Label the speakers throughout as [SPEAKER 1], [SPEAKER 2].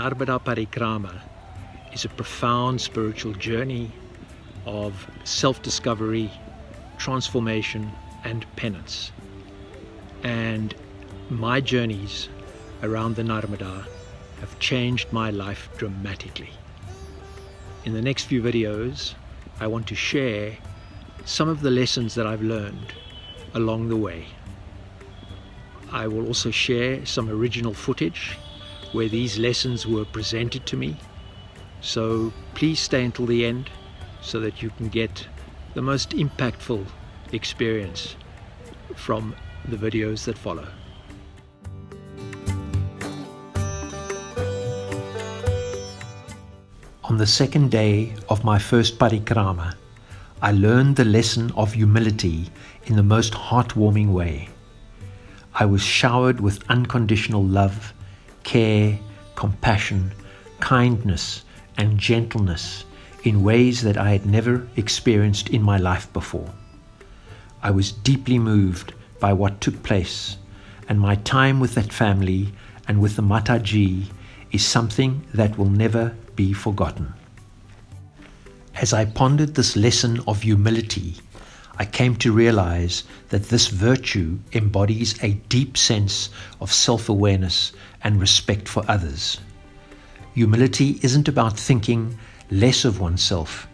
[SPEAKER 1] Narmada Parikrama is a profound spiritual journey of self-discovery, transformation and penance. And my journeys around the Narmada have changed my life dramatically. In the next few videos, I want to share some of the lessons that I've learned along the way. I will also share some original footage where these lessons were presented to me. So please stay until the end so that you can get the most impactful experience from the videos that follow. On the second day of my first parikrama, I learned the lesson of humility in the most heartwarming way. I was showered with unconditional love, care, compassion, kindness, and gentleness in ways that I had never experienced in my life before. I was deeply moved by what took place, and my time with that family and with the Mataji is something that will never be forgotten. As I pondered this lesson of humility, I came to realize that this virtue embodies a deep sense of self-awareness and respect for others. Humility isn't about thinking less of oneself,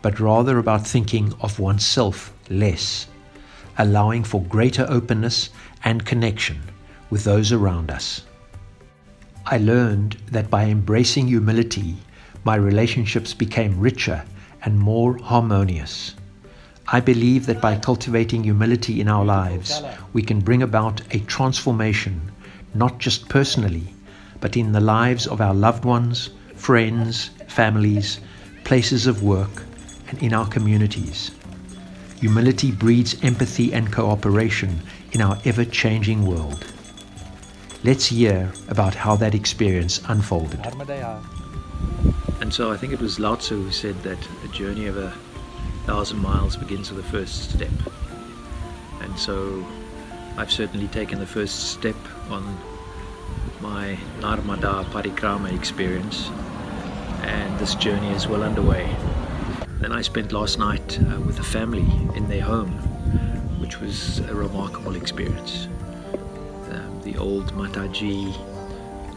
[SPEAKER 1] but rather about thinking of oneself less, allowing for greater openness and connection with those around us. I learned that by embracing humility, my relationships became richer and more harmonious. I believe that by cultivating humility in our lives, we can bring about a transformation, not just personally, but in the lives of our loved ones, friends, families, places of work, and in our communities. Humility breeds empathy and cooperation in our ever-changing world. Let's hear about how that experience unfolded. And so I think it was Lao Tzu who said that a journey of 1,000 miles begins with the first step. And so I've certainly taken the first step on my Narmada Parikrama experience, and this journey is well underway. Then I spent last night with a family in their home, which was a remarkable experience. The old Mataji,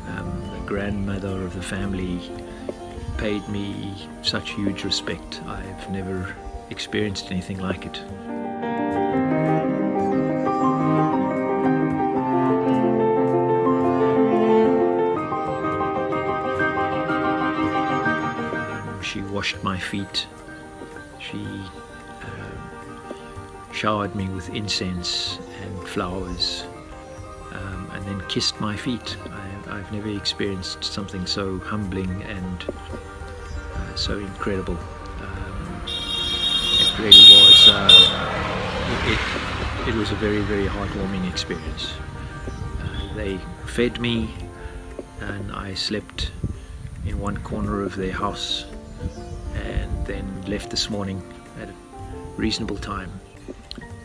[SPEAKER 1] the grandmother of the family, paid me such huge respect. I've never experienced anything like it. She washed my feet. She showered me with incense and flowers, and then kissed my feet. I've never experienced something so humbling and so incredible. It really was. It was a very, very heartwarming experience. They fed me, and I slept in one corner of their house, and then left this morning at a reasonable time.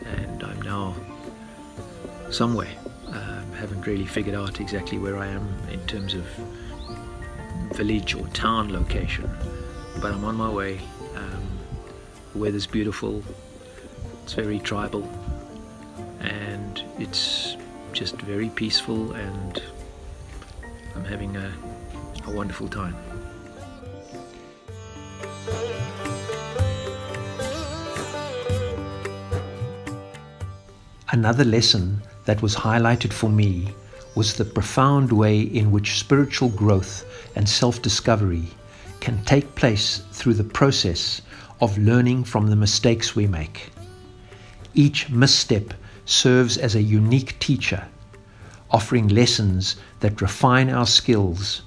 [SPEAKER 1] And I'm now somewhere. Haven't really figured out exactly where I am in terms of village or town location, but I'm on my way. The weather's beautiful, it's very tribal, and it's just very peaceful, and I'm having a wonderful time. Another lesson that was highlighted for me was the profound way in which spiritual growth and self-discovery can take place through the process of learning from the mistakes we make. Each misstep serves as a unique teacher, offering lessons that refine our skills,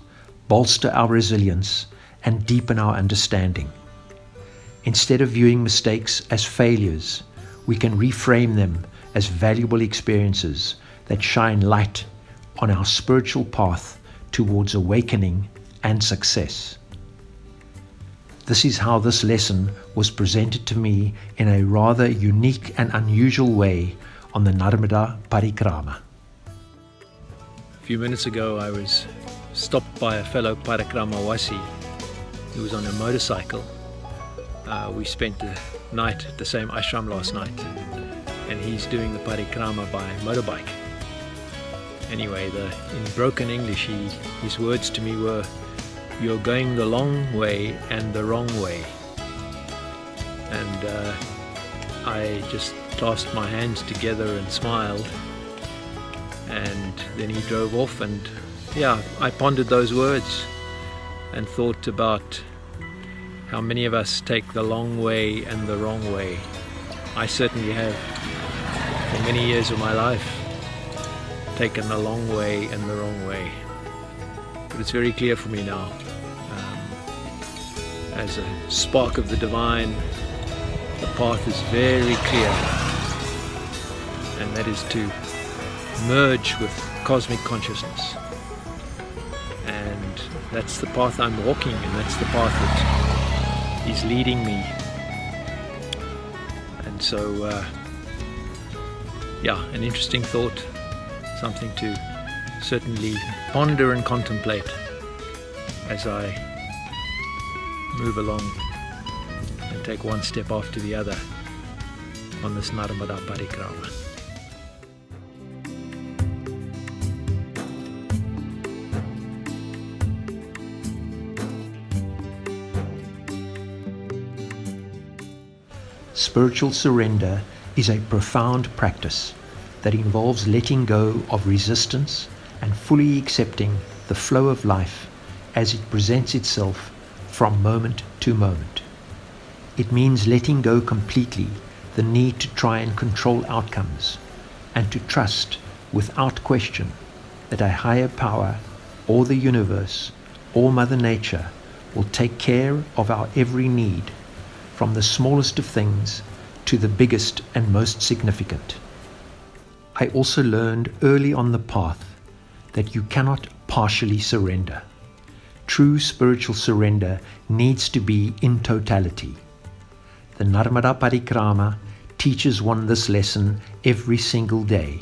[SPEAKER 1] bolster our resilience, and deepen our understanding. Instead of viewing mistakes as failures, we can reframe them as valuable experiences that shine light on our spiritual path towards awakening and success. This is how this lesson was presented to me in a rather unique and unusual way on the Narmada Parikrama. A few minutes ago I was stopped by a fellow Parikramawasi who was on a motorcycle. We spent the night at the same ashram last night, and he's doing the Parikrama by motorbike. Anyway, in broken English, his words to me were, "You're going the long way and the wrong way." And I just clasped my hands together and smiled, and then he drove off, and yeah, I pondered those words and thought about how many of us take the long way and the wrong way. I certainly have, for many years of my life, taken the long way and the wrong way. But it's very clear for me now, as a spark of the divine, the path is very clear, and that is to merge with cosmic consciousness. And that's the path I'm walking, and that's the path that is leading me. And so, yeah, an interesting thought, something to certainly ponder and contemplate as I move along and take one step after the other on this Narmada Parikrama.
[SPEAKER 2] Spiritual surrender is a profound practice that involves letting go of resistance and fully accepting the flow of life as it presents itself from moment to moment. It means letting go completely the need to try and control outcomes, and to trust without question that a higher power, or the universe, or Mother Nature will take care of our every need, from the smallest of things to the biggest and most significant. I also learned early on the path that you cannot partially surrender. True spiritual surrender needs to be in totality. The Narmada Parikrama teaches one this lesson every single day,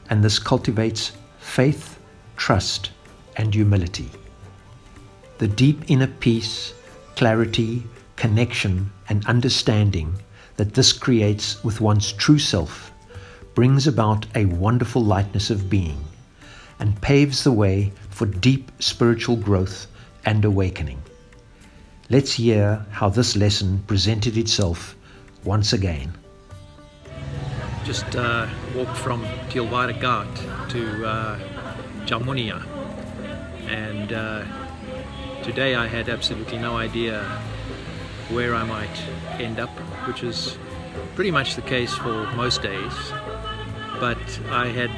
[SPEAKER 2] and this cultivates faith, trust, and humility. The deep inner peace, clarity, connection, and understanding that this creates with one's true self brings about a wonderful lightness of being and paves the way for deep spiritual growth and awakening. Let's hear how this lesson presented itself once again.
[SPEAKER 1] Just walked from Tilvara Ghat to Jamunia, and today I had absolutely no idea where I might end up, which is pretty much the case for most days. But I had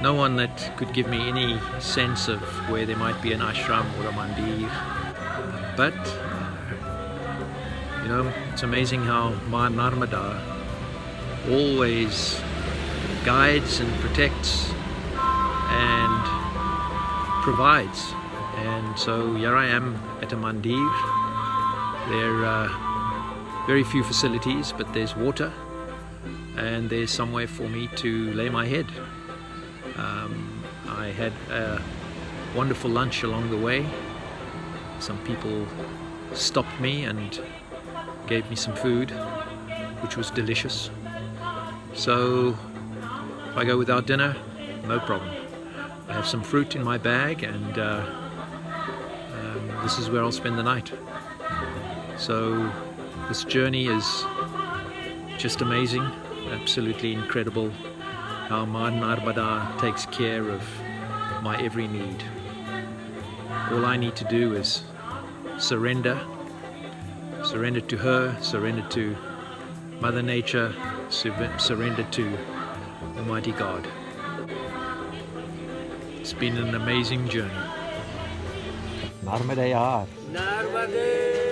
[SPEAKER 1] no one that could give me any sense of where there might be an ashram or a mandir. But, you know, it's amazing how Ma Narmada always guides and protects and provides. And so here I am at a mandir. There are very few facilities, but there's water, and there's somewhere for me to lay my head. I had a wonderful lunch along the way. Some people stopped me and gave me some food, which was delicious. So if I go without dinner, no problem. I have some fruit in my bag, and this is where I'll spend the night. So this journey is just amazing, absolutely incredible how Ma Narmada takes care of my every need. All I need to do is surrender to her, surrender to Mother Nature, surrender to Almighty God. It's been an amazing journey.
[SPEAKER 2] Narmada Yaar.
[SPEAKER 3] Narmada.